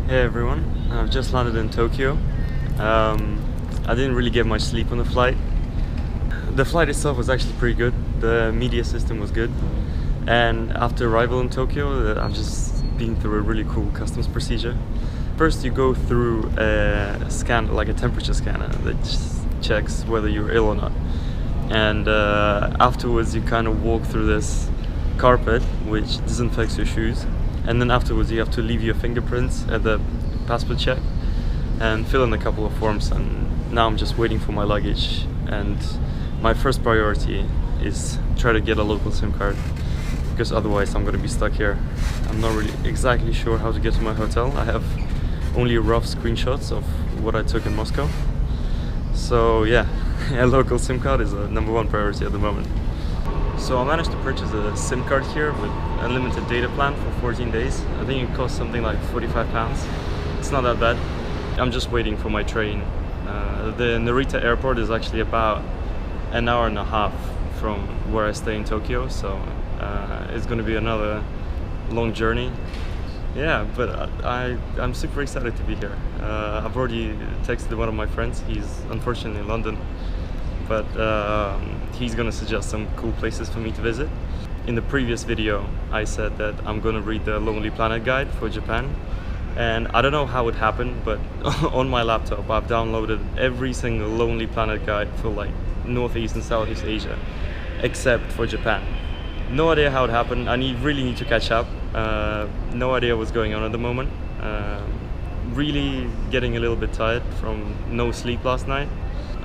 Hey everyone, I've just landed in Tokyo. I didn't really get much sleep on the flight. The flight itself was actually pretty good. The media system was good. And after arrival in Tokyo, I've just been through a really cool customs procedure. First you go through a scan, like a temperature scanner that just checks whether you're ill or not. And afterwards you kind of walk through this carpet which disinfects your shoes. And then afterwards you have to leave your fingerprints at the passport check and fill in a couple of forms, and now I'm just waiting for my luggage. And my first priority is try to get a local SIM card, because otherwise I'm gonna be stuck here. I'm not really exactly sure how to get to my hotel. I have only rough screenshots of what I took in Moscow. So yeah, a local SIM card is a #1 priority at the moment. So I managed to purchase a SIM card here with unlimited data plan for 14 days. I think it cost something like £45. It's not that bad. I'm just waiting for my train. The Narita airport is actually about an hour and a half from where I stay in Tokyo, so it's going to be another long journey. Yeah, but I'm super excited to be here. I've already texted one of my friends. He's unfortunately in London, but he's gonna suggest some cool places for me to visit. In the previous video I said that I'm gonna read the Lonely Planet guide for Japan, and I don't know how it happened, but on my laptop I've downloaded every single Lonely Planet guide for like Northeast and Southeast Asia except for Japan. No idea how it happened. I really need to catch up. No idea what's going on at the moment. Really getting a little bit tired from no sleep last night.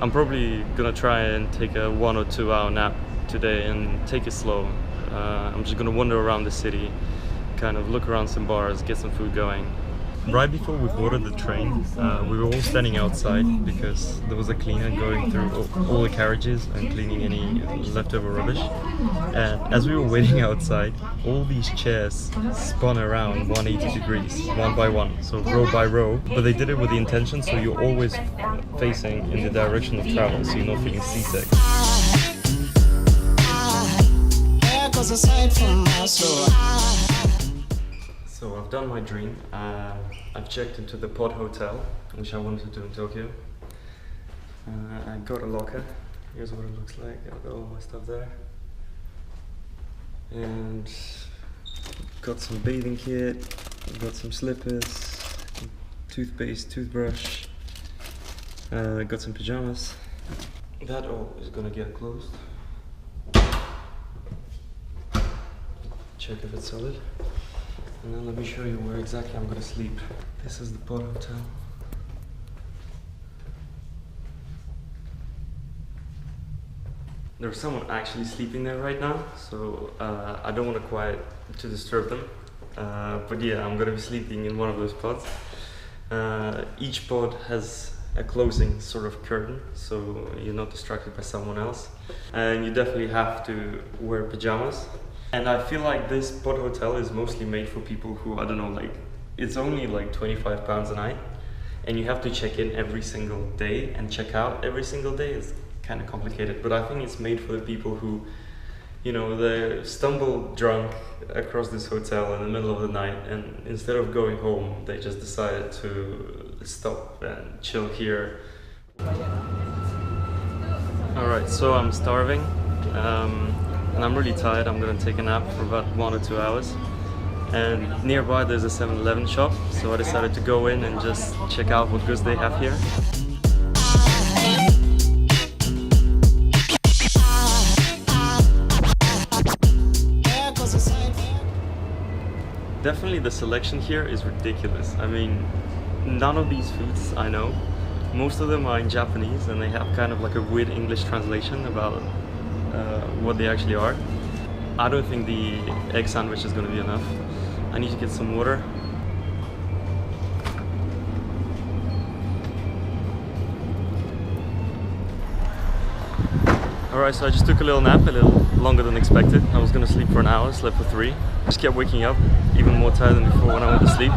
I'm probably gonna try and take a 1 or 2 hour nap today and take it slow. I'm just gonna wander around the city, kind of look around some bars, get some food going. Right before we boarded the train, we were all standing outside because there was a cleaner going through all the carriages and cleaning any leftover rubbish. And as we were waiting outside, all these chairs spun around 180 degrees, one by one, so row by row. But they did it with the intention so you're always facing in the direction of travel, so you're not feeling seasick. So I've done my dream. I've checked into the pod hotel, which I wanted to do in Tokyo. I got a locker. Here's what it looks like. I've got all my stuff there. And got some bathing kit, got some slippers, toothpaste, toothbrush, got some pajamas. That all is gonna get closed. Check if it's solid. And then let me show you where exactly I'm gonna sleep. This is the pod hotel. There's someone actually sleeping there right now, so I don't want to disturb them. But yeah, I'm gonna be sleeping in one of those pods. Each pod has a closing sort of curtain, so you're not distracted by someone else. And you definitely have to wear pajamas. And I feel like this pod hotel is mostly made for people who, I don't know, like, it's only like £25 a night, and you have to check in every single day and check out every single day. It's kind of complicated, but I think it's made for the people who, you know, they stumble drunk across this hotel in the middle of the night, and instead of going home, they just decided to stop and chill here. Alright, so I'm starving. And I'm really tired. I'm gonna take a nap for about 1 or 2 hours. And nearby there's a 7-Eleven shop, so I decided to go in and just check out what goods they have here. Definitely the selection here is ridiculous. I mean, none of these foods I know. Most of them are in Japanese and they have kind of like a weird English translation about what they actually are. I don't think the egg sandwich is going to be enough. I need to get some water. Alright, so I just took a little nap, a little longer than expected. I was going to sleep for an hour, slept for 3. Just kept waking up, even more tired than before when I went to sleep.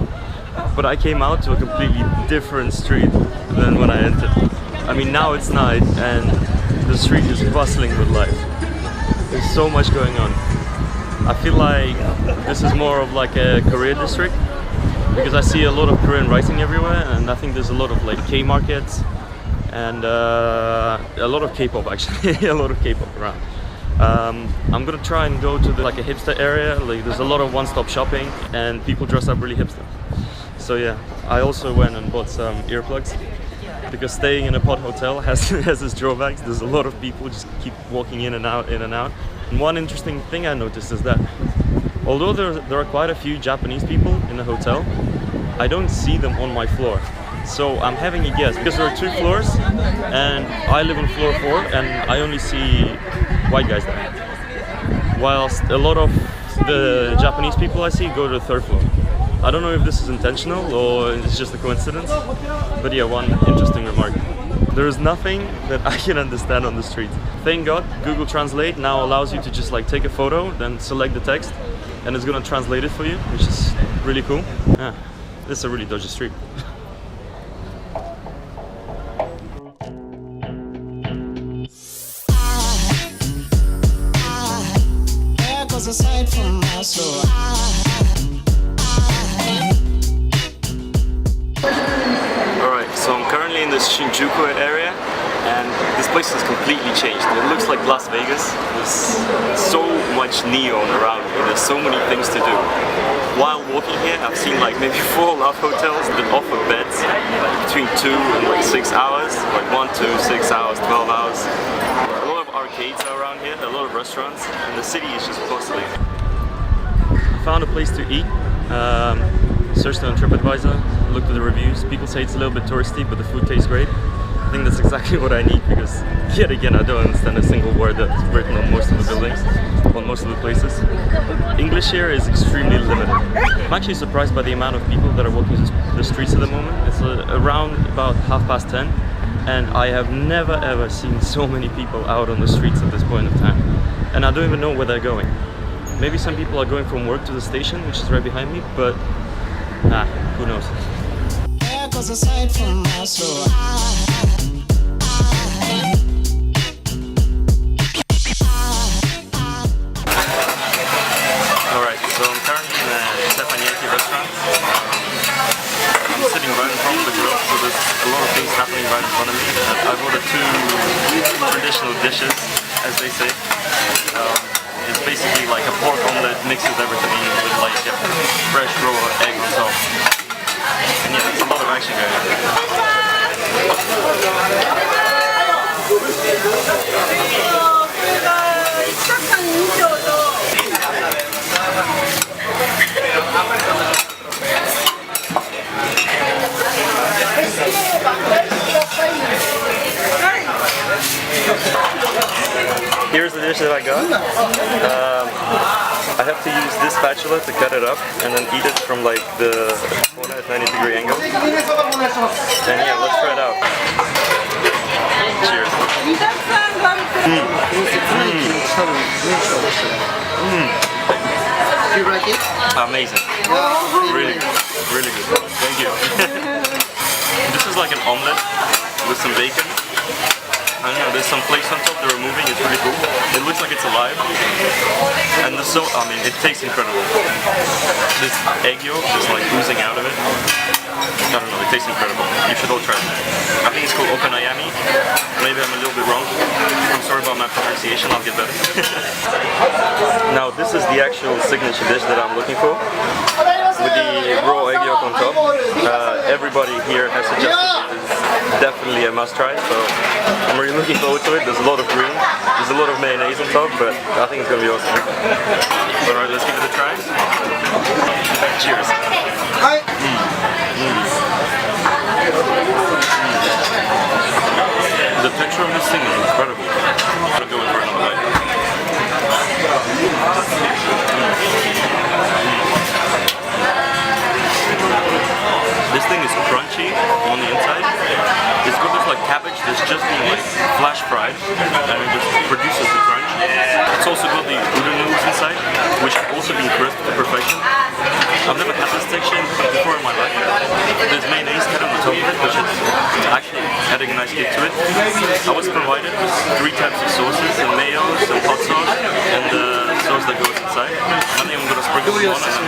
But I came out to a completely different street than when I entered. I mean, now it's night and the street is bustling with life. There's so much going on. I feel like this is more of like a career district. because I see a lot of Korean writing everywhere, and I think there's a lot of like K markets and a lot of K-pop actually, a lot of K-pop around. I'm gonna try and go to like a hipster area. Like there's a lot of one-stop shopping and people dress up really hipster. So yeah, I also went and bought some earplugs because staying in a pod hotel has its drawbacks. There's a lot of people just keep walking in and out, in and out. And one interesting thing I noticed is that although there are quite a few Japanese people in the hotel, I don't see them on my floor. So I'm having a guess because there are 2 floors and I live on floor 4 and I only see white guys there. Whilst a lot of the Japanese people I see go to the 3rd floor. I don't know if this is intentional or it's just a coincidence, but yeah, one interesting remark. There is nothing that I can understand on the street. Thank God, Google Translate now allows you to just like take a photo, then select the text, and it's gonna translate it for you, which is really cool. Yeah, this is a really dodgy street. Aside from my soul. Alright, so I'm currently in the Shinjuku area and this place has completely changed. It looks like Las Vegas. There's so much neon around here. There's so many things to do. While walking here, I've seen like maybe 4 love hotels that offer beds between 2 and like 6 hours, like 1 to 6 hours, 12 hours. A lot of arcades are around here, a lot of restaurants, and the city is just bustling. Found a place to eat. Searched on TripAdvisor, looked at the reviews. People say it's a little bit touristy, but the food tastes great. I think that's exactly what I need because, yet again, I don't understand a single word that's written on most of the buildings, on most of the places. English here is extremely limited. I'm actually surprised by the amount of people that are walking the streets at the moment. It's around about 10:30, and I have never ever seen so many people out on the streets at this point of time. And I don't even know where they're going. Maybe some people are going from work to the station, which is right behind me, but who knows. Alright, so I'm currently in a Okonomiyaki restaurant. I'm sitting right in front of the grill, so there's a lot of things happening right in front of me. I've ordered 2 traditional dishes, as they say. It's basically like a pork omelette mixed with everything with like a fresh raw egg on top. And yeah, there's a lot of action going on. Here's the dish that I got. I have to use this spatula to cut it up and then eat it from like the corner at 90-degree angle. And yeah, let's try it out. Cheers. Do you like it? Amazing. Really good. Really good. Thank you. This is like an omelette with some bacon. I don't know, there's some flakes on top that are moving, it's really cool. It looks like it's alive. And the it tastes incredible. This egg yolk is like oozing out of it. I don't know, it tastes incredible. You should all try it. I think it's called Okonomiyaki. Maybe I'm a little bit wrong. I'm sorry about my pronunciation, I'll get better. Now this is the actual signature dish that I'm looking for. With the raw egg yolk on top. Everybody here has suggested it is definitely a must try, so I'm really looking forward to it. There's a lot of green, there's a lot of mayonnaise on top, but I think it's going to be awesome. Alright, let's give it a try. Cheers. The texture of this thing is incredible. I'm going to go in for another bite. This thing is crunchy on the inside. It's got this like cabbage that's just been like flash fried and it just produces the crunch. It's also got the udon noodles inside, which have also been crisped to perfection. I've never had this texture before in my life. There's mayonnaise cut on the top of it, which is actually adding a nice kick to it. I was provided with 3 types of sauces, some mayo, some hot sauce, and the sauce that goes inside. I think I'm going to sprinkle it on and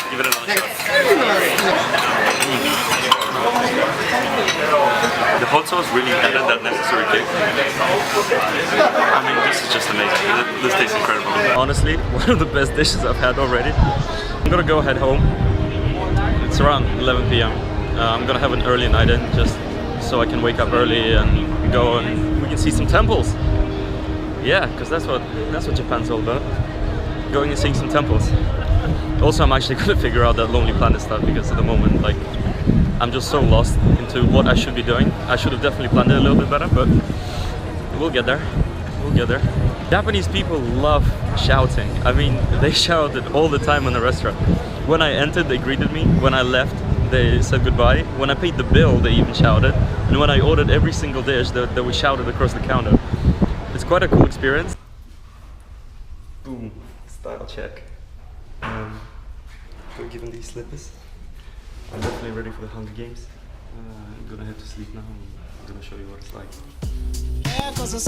give it another shot. hot sauce really added that necessary kick. I mean, this is just amazing. This tastes incredible. Honestly, one of the best dishes I've had already. I'm gonna go head home. It's around 11 p.m. I'm gonna have an early night in just so I can wake up early and go and we can see some temples. Yeah, because that's what Japan's all about. Going and seeing some temples. Also, I'm actually gonna figure out that Lonely Planet stuff because at the moment, like, I'm just so lost into what I should be doing. I should have definitely planned it a little bit better, but we'll get there. We'll get there. Japanese people love shouting. I mean, they shouted all the time in the restaurant. When I entered, they greeted me. When I left, they said goodbye. When I paid the bill, they even shouted. And when I ordered every single dish, that we shouted across the counter. It's quite a cool experience. Boom, style check. We're given these slippers. I'm definitely ready for the Hunger Games. I'm gonna head to sleep now. I'm gonna show you what it's like. Yeah, 'cause it's